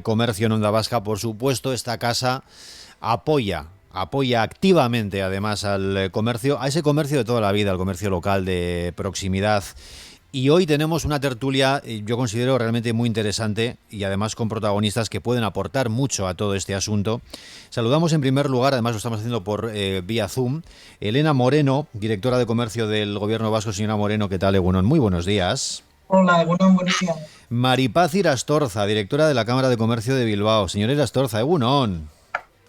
Comercio en Onda Vasca, por supuesto, esta casa apoya activamente además al comercio, a ese comercio de toda la vida, al comercio local de proximidad. Y hoy tenemos una tertulia, yo considero realmente muy interesante y además con protagonistas que pueden aportar mucho a todo este asunto. Saludamos en primer lugar, además lo estamos haciendo por vía Zoom, Elena Moreno, directora de Comercio del Gobierno Vasco. Señora Moreno, ¿qué tal, Egunon? Muy buenos días. Hola, Egunon, buenos días. Maripaz Irastorza, directora de la Cámara de Comercio de Bilbao. Señora Irastorza, Egunon.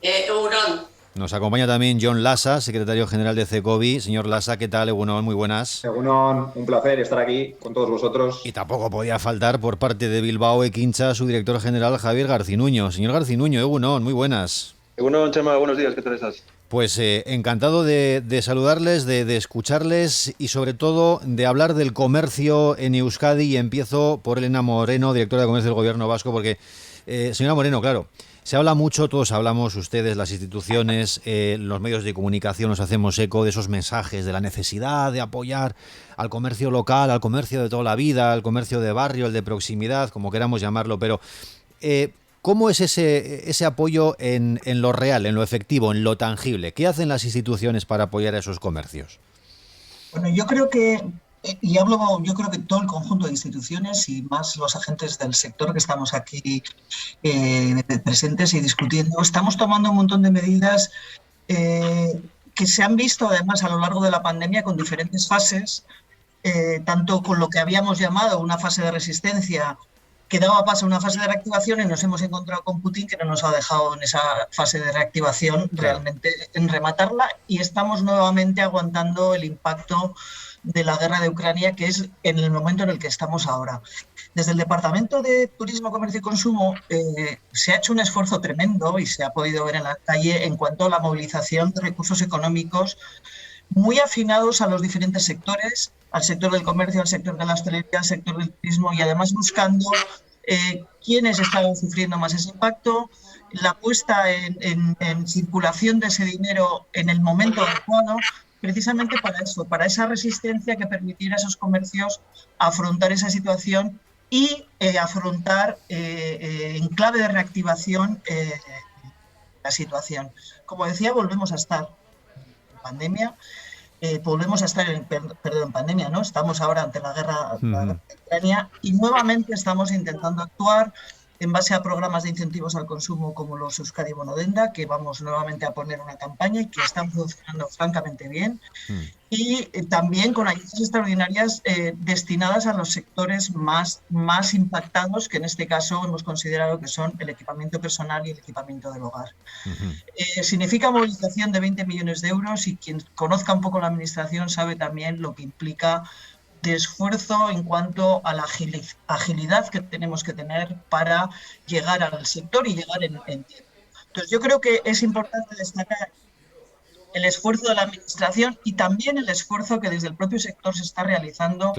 Egunon. Nos acompaña también Jon Lasa, secretario general de CECOBI. Señor Lasa, ¿qué tal, Egunon? Muy buenas. Egunon, un placer estar aquí con todos vosotros. Y tampoco podía faltar por parte de Bilbao Ekincha su director general Javier Garcinuño. Señor Garcinuño, Egunon, muy buenas. Egunon, Chema, buenos días, ¿qué tal estás? Pues encantado de saludarles, de escucharles y sobre todo de hablar del comercio en Euskadi. Y empiezo por Elena Moreno, directora de Comercio del Gobierno Vasco, porque, señora Moreno, claro, se habla mucho, todos hablamos, ustedes, las instituciones, los medios de comunicación, nos hacemos eco de esos mensajes, de la necesidad de apoyar al comercio local, al comercio de toda la vida, al comercio de barrio, el de proximidad, como queramos llamarlo, pero ¿cómo es ese apoyo en lo real, en lo efectivo, en lo tangible? ¿Qué hacen las instituciones para apoyar a esos comercios? Bueno, yo creo que, yo creo que todo el conjunto de instituciones y más los agentes del sector que estamos aquí presentes y discutiendo, estamos tomando un montón de medidas que se han visto además a lo largo de la pandemia con diferentes fases, tanto con lo que habíamos llamado una fase de resistencia que daba paso a una fase de reactivación, y nos hemos encontrado con Putin, que no nos ha dejado en esa fase de reactivación realmente en rematarla, y estamos nuevamente aguantando el impacto de la guerra de Ucrania, que es en el momento en el que estamos ahora. Desde el Departamento de Turismo, Comercio y Consumo se ha hecho un esfuerzo tremendo y se ha podido ver en la calle en cuanto a la movilización de recursos económicos muy afinados a los diferentes sectores, al sector del comercio, al sector de la hostelería, al sector del turismo, y además buscando quiénes estaban sufriendo más ese impacto, la puesta en circulación de ese dinero en el momento adecuado, precisamente para eso, para esa resistencia que permitiera a esos comercios afrontar esa situación y afrontar en clave de reactivación la situación. Como decía, volvemos a estar en pandemia. Volvemos a estar en pandemia, ¿no? Estamos ahora ante la guerra de Ucrania y nuevamente estamos intentando actuar en base a programas de incentivos al consumo como los Euskadi Bonodenda, que vamos nuevamente a poner una campaña y que están funcionando francamente bien. Y también con ayudas extraordinarias destinadas a los sectores más impactados, que en este caso hemos considerado que son el equipamiento personal y el equipamiento del hogar. Significa movilización de 20 millones de euros, y quien conozca un poco la administración sabe también lo que implica de esfuerzo en cuanto a la agilidad que tenemos que tener para llegar al sector y llegar en tiempo. Entonces yo creo que es importante destacar el esfuerzo de la administración y también el esfuerzo que desde el propio sector se está realizando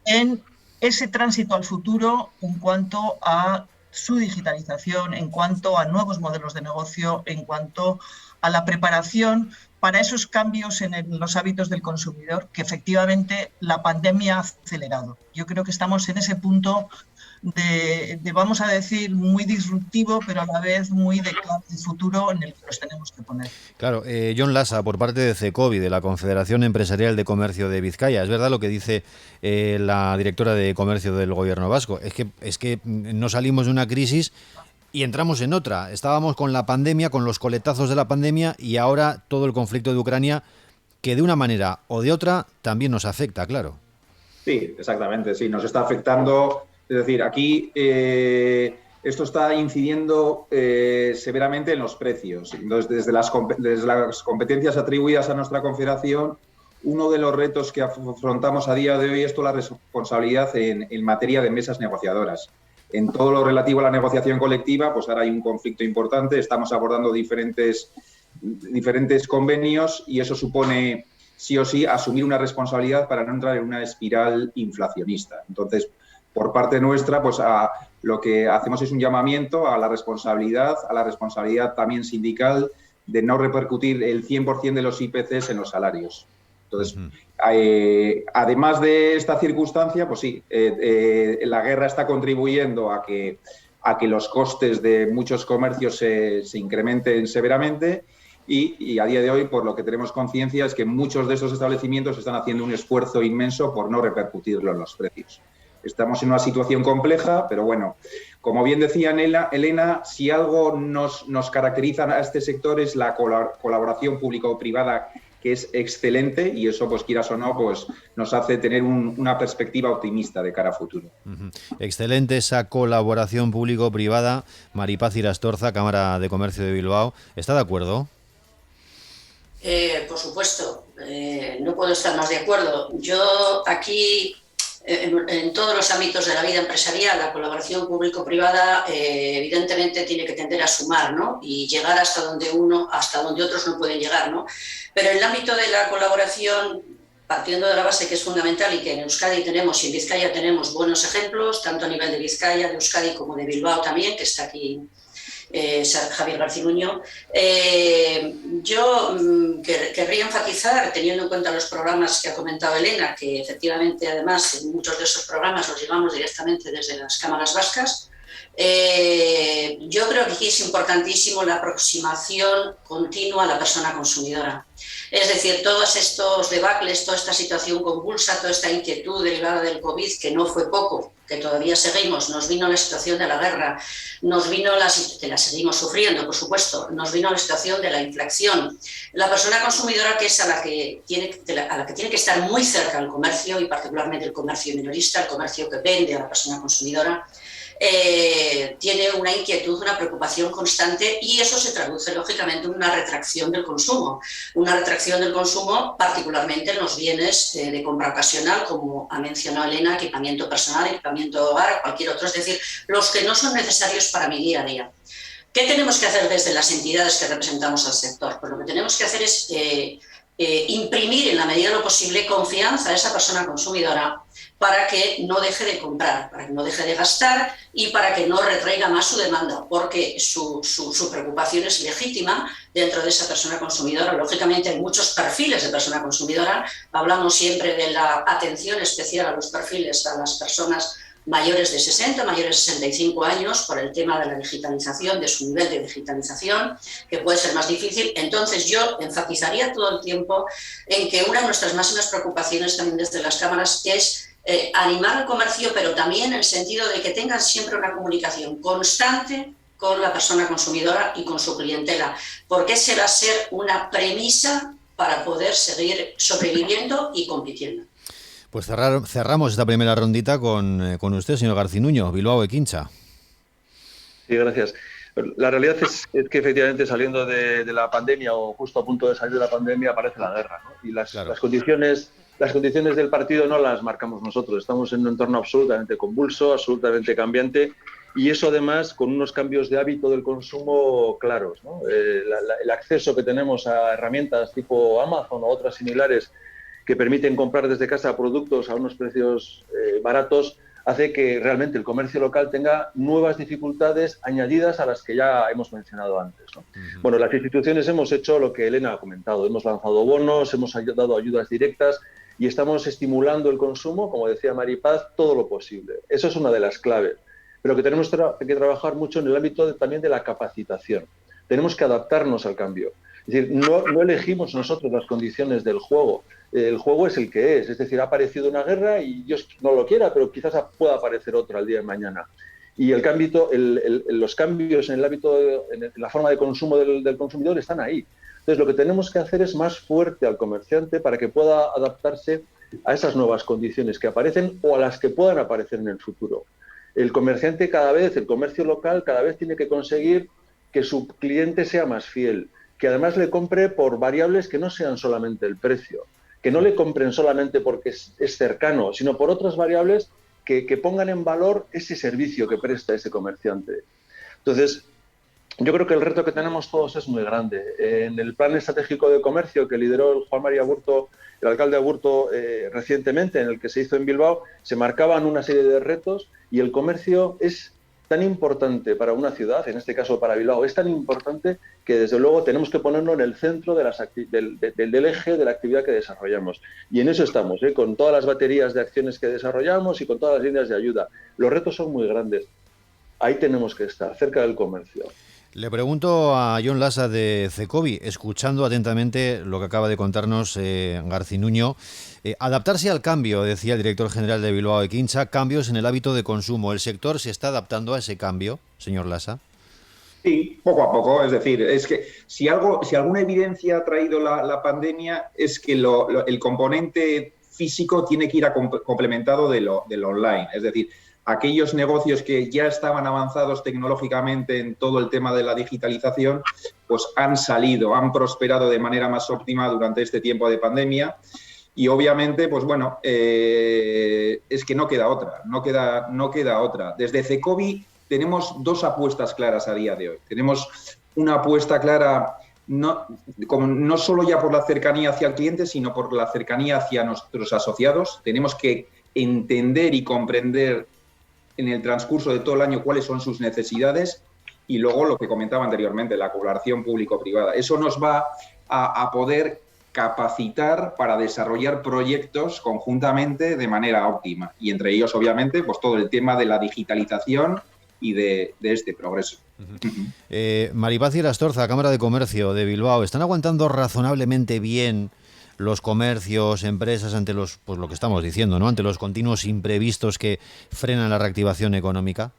en ese tránsito al futuro en cuanto a su digitalización, en cuanto a nuevos modelos de negocio, en cuanto a la preparación para esos cambios en los hábitos del consumidor que efectivamente la pandemia ha acelerado. Yo creo que estamos en ese punto de vamos a decir, muy disruptivo, pero a la vez muy de futuro en el que nos tenemos que poner. Claro, Jon Lasa, por parte de CECOBI, de la Confederación Empresarial de Comercio de Vizcaya, es verdad lo que dice la directora de Comercio del Gobierno Vasco, es que no salimos de una crisis y entramos en otra. Estábamos con la pandemia, con los coletazos de la pandemia, y ahora todo el conflicto de Ucrania, que de una manera o de otra también nos afecta, claro. Sí, exactamente, sí, nos está afectando. Es decir, aquí esto está incidiendo severamente en los precios. Entonces, desde las competencias atribuidas a nuestra confederación, uno de los retos que afrontamos a día de hoy es toda la responsabilidad en materia de mesas negociadoras. En todo lo relativo a la negociación colectiva, pues ahora hay un conflicto importante, estamos abordando diferentes convenios, y eso supone, sí o sí, asumir una responsabilidad para no entrar en una espiral inflacionista. Entonces, por parte nuestra, pues lo que hacemos es un llamamiento a la responsabilidad también sindical, de no repercutir el 100% de los IPCs en los salarios. Entonces, además de esta circunstancia, pues sí, la guerra está contribuyendo a que a que los costes de muchos comercios se incrementen severamente. Y a día de hoy, por lo que tenemos conciencia, es que muchos de esos establecimientos están haciendo un esfuerzo inmenso por no repercutirlo en los precios. Estamos en una situación compleja, pero bueno, como bien decía Elena, si algo nos caracteriza a este sector es la colaboración público-privada, que es excelente, y eso, pues quieras o no, pues nos hace tener una perspectiva optimista de cara a futuro. Excelente esa colaboración público-privada. Maripaz Irastorza, Cámara de Comercio de Bilbao, ¿está de acuerdo? Por supuesto, no puedo estar más de acuerdo. Yo aquí, en todos los ámbitos de la vida empresarial, la colaboración público-privada evidentemente tiene que tender a sumar, ¿no? Y llegar hasta donde otros no pueden llegar, ¿no? Pero en el ámbito de la colaboración, partiendo de la base que es fundamental y que en Euskadi tenemos y en Vizcaya tenemos buenos ejemplos, tanto a nivel de Vizcaya, de Euskadi como de Bilbao también, que está aquí Javier Garcinuño. Yo querría enfatizar, teniendo en cuenta los programas que ha comentado Elena, que efectivamente además en muchos de esos programas los llevamos directamente desde las cámaras vascas. Yo creo que aquí es importantísimo la aproximación continua a la persona consumidora. Es decir, todos estos debacles, toda esta situación convulsa, toda esta inquietud derivada del COVID, que no fue poco, que todavía seguimos, nos vino la situación de la guerra, nos vino que la seguimos sufriendo, por supuesto, nos vino la situación de la inflación. La persona consumidora, que es a la que tiene que estar muy cerca al comercio, y particularmente el comercio minorista, el comercio que vende a la persona consumidora, tiene una inquietud, una preocupación constante, y eso se traduce lógicamente en una retracción del consumo. Una retracción del consumo particularmente en los bienes de compra ocasional, como ha mencionado Elena, equipamiento personal, equipamiento hogar, cualquier otro, es decir, los que no son necesarios para mi día a día. ¿Qué tenemos que hacer desde las entidades que representamos al sector? Pues lo que tenemos que hacer es imprimir en la medida de lo posible confianza a esa persona consumidora para que no deje de comprar, para que no deje de gastar y para que no retraiga más su demanda, porque su preocupación es legítima dentro de esa persona consumidora. Lógicamente hay muchos perfiles de persona consumidora, hablamos siempre de la atención especial a los perfiles, a las personas mayores de 60, mayores de 65 años, por el tema de la digitalización, de su nivel de digitalización, que puede ser más difícil. Entonces yo enfatizaría todo el tiempo en que una de nuestras máximas preocupaciones también desde las cámaras es animar al comercio, pero también en el sentido de que tengan siempre una comunicación constante con la persona consumidora y con su clientela, porque esa va a ser una premisa para poder seguir sobreviviendo y compitiendo. Pues cerramos esta primera rondita con usted, señor Garcinuño, Bilbao Ekincha. Sí, gracias. La realidad es que efectivamente saliendo de la pandemia o justo a punto de salir de la pandemia aparece la guerra, ¿no? Y las condiciones del partido no las marcamos nosotros. Estamos en un entorno absolutamente convulso, absolutamente cambiante, y eso además con unos cambios de hábito del consumo claros, ¿no? El acceso que tenemos a herramientas tipo Amazon o otras similares que permiten comprar desde casa productos a unos precios baratos, hace que realmente el comercio local tenga nuevas dificultades añadidas a las que ya hemos mencionado antes, ¿no? Bueno, las instituciones hemos hecho lo que Elena ha comentado. Hemos lanzado bonos, hemos dado ayudas directas y estamos estimulando el consumo, como decía Maripaz, todo lo posible. Eso es una de las claves. Pero que tenemos que trabajar mucho en el ámbito también de la capacitación. Tenemos que adaptarnos al cambio. Es decir, no elegimos nosotros las condiciones del juego. El juego es el que es decir, ha aparecido una guerra y Dios no lo quiera, pero quizás pueda aparecer otra el día de mañana. Y los cambios en el hábito, en la forma de consumo del consumidor están ahí. Entonces, lo que tenemos que hacer es más fuerte al comerciante para que pueda adaptarse a esas nuevas condiciones que aparecen o a las que puedan aparecer en el futuro. El comerciante el comercio local cada vez tiene que conseguir que su cliente sea más fiel, que además le compre por variables que no sean solamente el precio, que no le compren solamente porque es cercano, sino por otras variables que pongan en valor ese servicio que presta ese comerciante. Entonces, yo creo que el reto que tenemos todos es muy grande. En el plan estratégico de comercio que lideró el Juan María Aburto, el alcalde Aburto, recientemente, en el que se hizo en Bilbao, se marcaban una serie de retos y el comercio es tan importante para una ciudad, en este caso para Bilbao, es tan importante que desde luego tenemos que ponerlo en el centro del eje de la actividad que desarrollamos. Y en eso estamos, con todas las baterías de acciones que desarrollamos y con todas las líneas de ayuda. Los retos son muy grandes. ahí tenemos que estar, cerca del comercio. Le pregunto a Jon Lasa de Cecovi, escuchando atentamente lo que acaba de contarnos Garcinuño. Adaptarse al cambio, decía el director general de Bilbao Ekintzak, cambios en el hábito de consumo. ¿El sector se está adaptando a ese cambio, señor Lasa? Sí, poco a poco. Es decir, es que si alguna evidencia ha traído la pandemia es que el componente físico tiene que ir complementado de lo online. Es decir, aquellos negocios que ya estaban avanzados tecnológicamente en todo el tema de la digitalización, pues han prosperado de manera más óptima durante este tiempo de pandemia. Y obviamente, pues bueno, es que no queda otra. Desde Cecovi tenemos dos apuestas claras a día de hoy. Tenemos una apuesta clara no solo ya por la cercanía hacia el cliente, sino por la cercanía hacia nuestros asociados. Tenemos que entender y comprender en el transcurso de todo el año cuáles son sus necesidades y luego lo que comentaba anteriormente, la colaboración público-privada. Eso nos va a poder capacitar para desarrollar proyectos conjuntamente de manera óptima y entre ellos, obviamente, pues todo el tema de la digitalización y de este progreso. Maripaz Irastorza, Cámara de Comercio de Bilbao, ¿están aguantando razonablemente bien los comercios, empresas, ante lo que estamos diciendo, ¿no? Ante los continuos imprevistos que frenan la reactivación económica?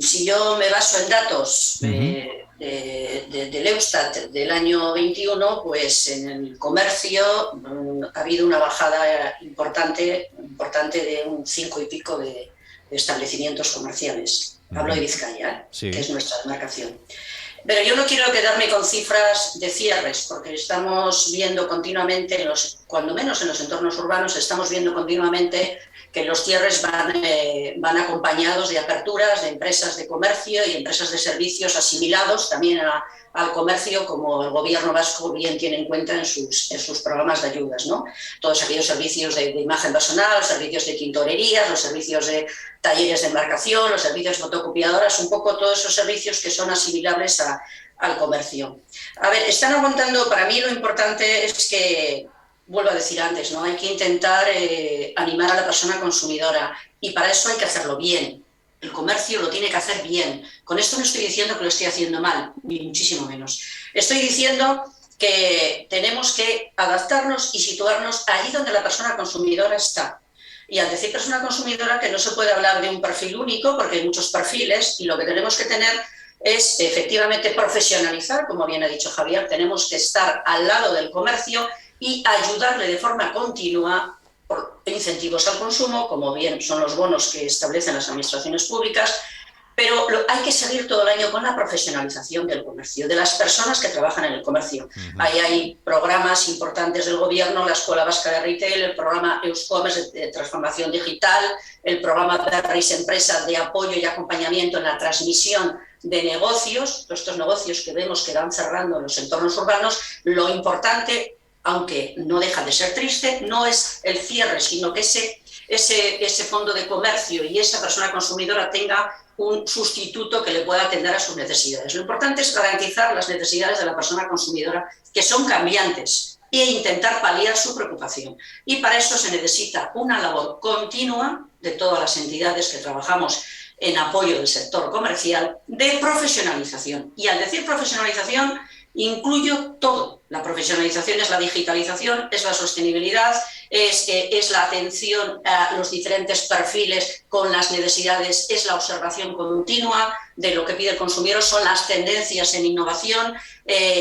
Si yo me baso en datos del Eustat del año 21, pues en el comercio ha habido una bajada importante de un 5 y pico de establecimientos comerciales. Hablo de Vizcaya, sí, que es nuestra demarcación. Pero yo no quiero quedarme con cifras de cierres, porque estamos viendo continuamente, cuando menos en los entornos urbanos, estamos viendo continuamente que los cierres van acompañados de aperturas de empresas de comercio y empresas de servicios asimilados también al comercio, como el gobierno vasco bien tiene en cuenta en sus programas de ayudas, ¿no? Todos aquellos servicios de imagen personal, los servicios de tintorerías, los servicios de talleres de embarcación, los servicios de fotocopiadoras, un poco todos esos servicios que son asimilables al comercio. A ver, están aguantando, para mí lo importante es que, vuelvo a decir antes, ¿no? Hay que intentar animar a la persona consumidora y para eso hay que hacerlo bien. El comercio lo tiene que hacer bien. Con esto no estoy diciendo que lo estoy haciendo mal, ni muchísimo menos. Estoy diciendo que tenemos que adaptarnos y situarnos allí donde la persona consumidora está. Y al decir persona consumidora, que no se puede hablar de un perfil único, porque hay muchos perfiles y lo que tenemos que tener es efectivamente profesionalizar, como bien ha dicho Javier, tenemos que estar al lado del comercio y ayudarle de forma continua por incentivos al consumo, como bien son los bonos que establecen las administraciones públicas, pero hay que seguir todo el año con la profesionalización del comercio, de las personas que trabajan en el comercio. Ahí hay programas importantes del gobierno, la Escuela Vasca de Retail, el programa Euscommerce de transformación digital, el programa Berris Empresa de apoyo y acompañamiento en la transmisión de negocios, todos estos negocios que vemos que van cerrando en los entornos urbanos. Lo importante, aunque no deja de ser triste, no es el cierre, sino que ese fondo de comercio y esa persona consumidora tenga un sustituto que le pueda atender a sus necesidades. Lo importante es garantizar las necesidades de la persona consumidora, que son cambiantes, e intentar paliar su preocupación. Y para eso se necesita una labor continua de todas las entidades que trabajamos en apoyo del sector comercial, de profesionalización. Y al decir profesionalización, incluyo todo. La profesionalización es la digitalización, es la sostenibilidad, es la atención a los diferentes perfiles con las necesidades, es la observación continua de lo que pide el consumidor, son las tendencias en innovación,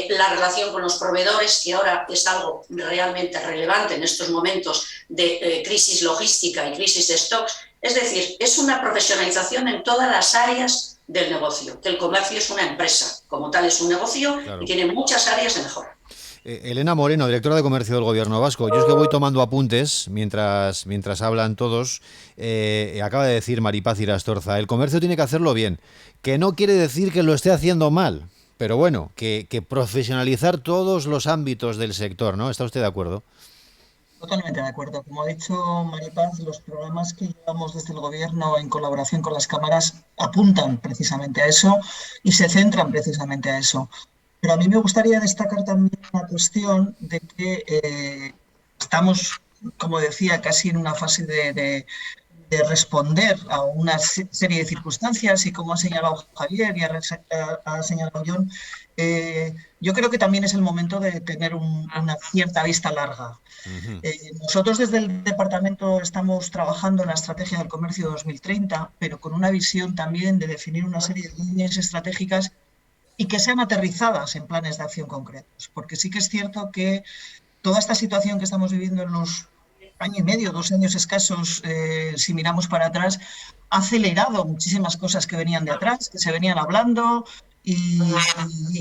la relación con los proveedores, que ahora es algo realmente relevante en estos momentos de crisis logística y crisis de stocks. Es decir, es una profesionalización en todas las áreas del negocio, que el comercio es una empresa, como tal es un negocio, claro, y tiene muchas áreas de mejora. Elena Moreno, directora de Comercio del Gobierno Vasco. Yo es que voy tomando apuntes mientras hablan todos. Acaba de decir Maripaz Irastorza, el comercio tiene que hacerlo bien, que no quiere decir que lo esté haciendo mal, pero bueno, que profesionalizar todos los ámbitos del sector, ¿no? ¿Está usted de acuerdo? Totalmente de acuerdo. Como ha dicho Maripaz, los programas que llevamos desde el Gobierno en colaboración con las cámaras apuntan precisamente a eso y se centran precisamente a eso. Pero a mí me gustaría destacar también la cuestión de que estamos como decía, casi en una fase de responder a una serie de circunstancias y como ha señalado Javier y ha señalado John, yo creo que también es el momento de tener una cierta vista larga. Nosotros desde el departamento estamos trabajando en la estrategia del comercio 2030, pero con una visión también de definir una serie de líneas estratégicas y que sean aterrizadas en planes de acción concretos, porque sí que es cierto que toda esta situación que estamos viviendo en los año y medio, 2 años escasos, si miramos para atrás, ha acelerado muchísimas cosas que venían de atrás, que se venían hablando, y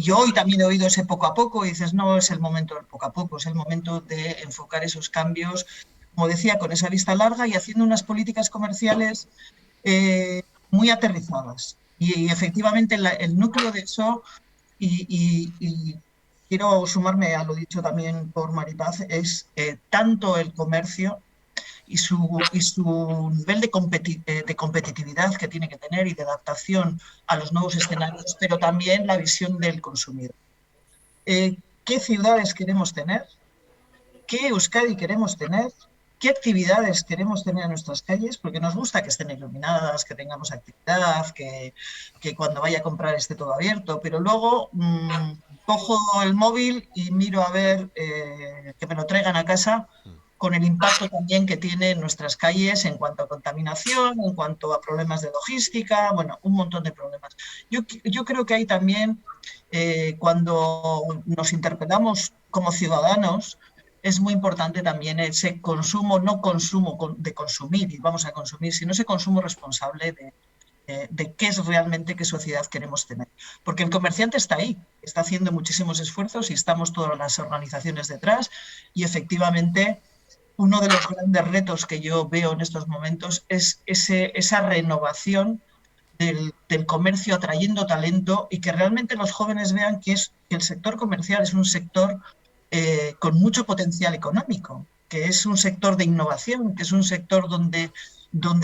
yo hoy también he oído ese poco a poco, y dices, no es el momento del poco a poco, es el momento de enfocar esos cambios, como decía, con esa vista larga y haciendo unas políticas comerciales muy aterrizadas. Y efectivamente el núcleo de eso, y quiero sumarme a lo dicho también por Maripaz, es tanto el comercio y su nivel de competitividad que tiene que tener y de adaptación a los nuevos escenarios, pero también la visión del consumidor. ¿Qué ciudades queremos tener? ¿Qué Euskadi queremos tener? ¿Qué actividades queremos tener en nuestras calles? Porque nos gusta que estén iluminadas, que tengamos actividad, que cuando vaya a comprar esté todo abierto, pero luego cojo el móvil y miro a ver que me lo traigan a casa, con el impacto también que tiene en nuestras calles en cuanto a contaminación, en cuanto a problemas de logística, bueno, un montón de problemas. Yo creo que hay también, cuando nos interpelamos como ciudadanos, es muy importante también ese consumo, no consumo de consumir y vamos a consumir, sino ese consumo responsable de qué es realmente, qué sociedad queremos tener. Porque el comerciante está ahí, está haciendo muchísimos esfuerzos y estamos todas las organizaciones detrás y efectivamente uno de los grandes retos que yo veo en estos momentos es esa renovación del comercio atrayendo talento y que realmente los jóvenes vean que el sector comercial es un sector con mucho potencial económico, que es un sector de innovación, que es un sector donde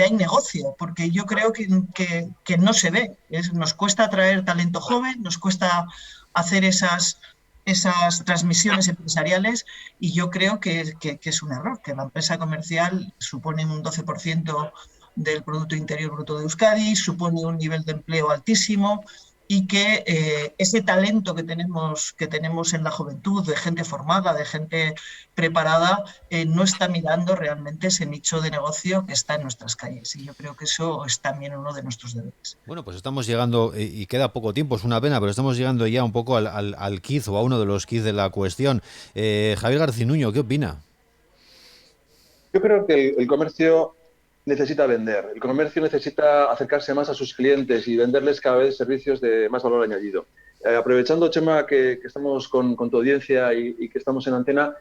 hay negocio, porque yo creo que no se ve. Nos cuesta atraer talento joven, nos cuesta hacer esas transmisiones empresariales y yo creo que es un error, que la empresa comercial supone un 12% del Producto Interior Bruto de Euskadi, supone un nivel de empleo altísimo y que ese talento que tenemos en la juventud, de gente formada, de gente preparada, no está mirando realmente ese nicho de negocio que está en nuestras calles. Y yo creo que eso es también uno de nuestros deberes. Bueno, pues estamos llegando, y queda poco tiempo, es una pena, pero estamos llegando ya un poco al quiz o a uno de los quiz de la cuestión. Javier Garcinuño, ¿qué opina? Yo creo que el comercio necesita vender. El comercio necesita acercarse más a sus clientes y venderles cada vez servicios de más valor añadido. Aprovechando, Chema, que estamos con tu audiencia y que estamos en antena,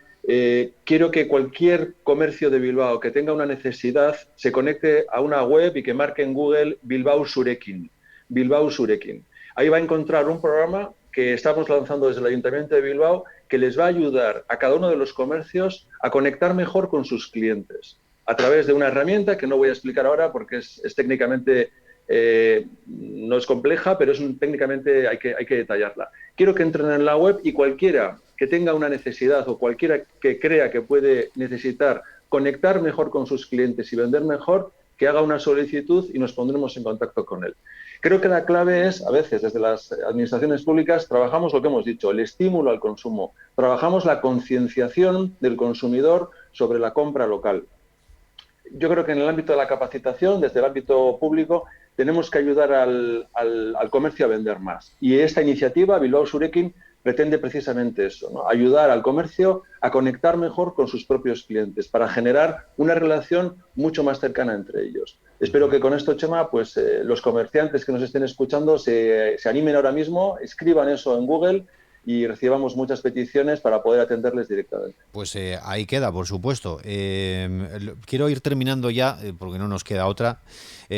quiero que cualquier comercio de Bilbao que tenga una necesidad se conecte a una web y que marque en Google Bilbao Zurekin. Bilbao Zurekin. Ahí va a encontrar un programa que estamos lanzando desde el Ayuntamiento de Bilbao que les va a ayudar a cada uno de los comercios a conectar mejor con sus clientes a través de una herramienta que no voy a explicar ahora porque es técnicamente, no es compleja, pero técnicamente hay que detallarla. Quiero que entren en la web y cualquiera que tenga una necesidad o cualquiera que crea que puede necesitar conectar mejor con sus clientes y vender mejor, que haga una solicitud y nos pondremos en contacto con él. Creo que la clave es, a veces, desde las administraciones públicas, trabajamos lo que hemos dicho, el estímulo al consumo, trabajamos la concienciación del consumidor sobre la compra local. Yo creo que en el ámbito de la capacitación, desde el ámbito público, tenemos que ayudar al comercio a vender más. Y esta iniciativa, Bilbao Zurekin, pretende precisamente eso, ¿no? Ayudar al comercio a conectar mejor con sus propios clientes para generar una relación mucho más cercana entre ellos. Espero que con esto, Chema, pues los comerciantes que nos estén escuchando se animen ahora mismo, escriban eso en Google y recibamos muchas peticiones para poder atenderles directamente. Pues ahí queda, por supuesto. Quiero ir terminando ya, porque no nos queda otra.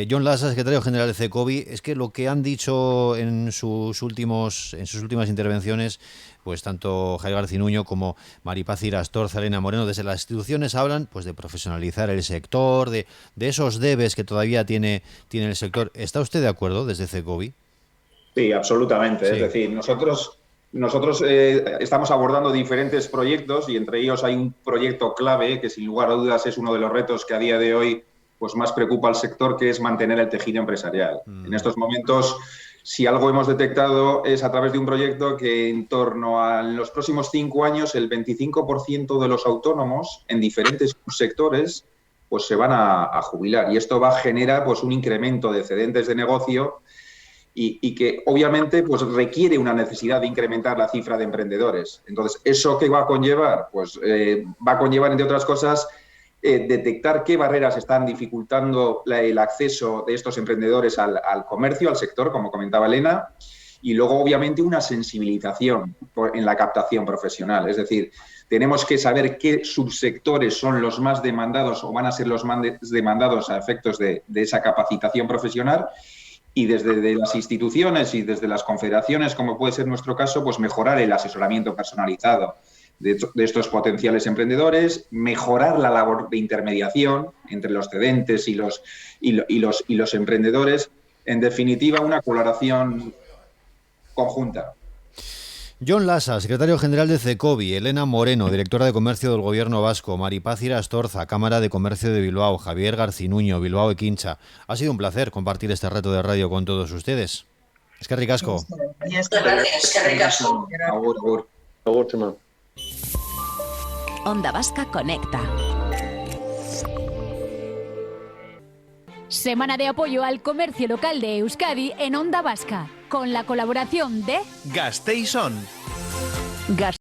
John Lassa, secretario general de CECOBI, es que lo que han dicho en sus últimas intervenciones, pues tanto Javier Garcinuño como Maripaz Irastorza, Elena Moreno, desde las instituciones hablan pues de profesionalizar el sector, de esos debes que todavía tiene el sector. ¿Está usted de acuerdo desde CECOBI? Sí, absolutamente. Sí. Es decir, nosotros nosotros estamos abordando diferentes proyectos y entre ellos hay un proyecto clave que sin lugar a dudas es uno de los retos que a día de hoy pues más preocupa al sector, que es mantener el tejido empresarial. En estos momentos, si algo hemos detectado es a través de un proyecto que en torno a los próximos 5 años el 25% de los autónomos en diferentes sectores pues se van a jubilar y esto va a generar pues un incremento de excedentes de negocio y que obviamente pues requiere una necesidad de incrementar la cifra de emprendedores. Entonces, ¿eso qué va a conllevar? Pues va a conllevar, entre otras cosas, detectar qué barreras están dificultando el acceso de estos emprendedores al comercio, al sector, como comentaba Elena, y luego, obviamente, una sensibilización en la captación profesional. Es decir, tenemos que saber qué subsectores son los más demandados o van a ser los más demandados a efectos de esa capacitación profesional y desde las instituciones y desde las confederaciones, como puede ser nuestro caso, pues mejorar el asesoramiento personalizado de estos potenciales emprendedores, mejorar la labor de intermediación entre los cedentes y los emprendedores. En definitiva, una colaboración conjunta. John Lassa, secretario general de CECOBI, Elena Moreno, directora de Comercio del Gobierno Vasco, Maripaz Irastorza, Cámara de Comercio de Bilbao, Javier Garcinuño, Bilbao Equincha. Ha sido un placer compartir este reto de radio con todos ustedes. Eskerrik asko. Eskerrik asko. Agur. Onda Vasca Conecta. Semana de apoyo al comercio local de Euskadi en Onda Vasca, con la colaboración de Gasteiz On.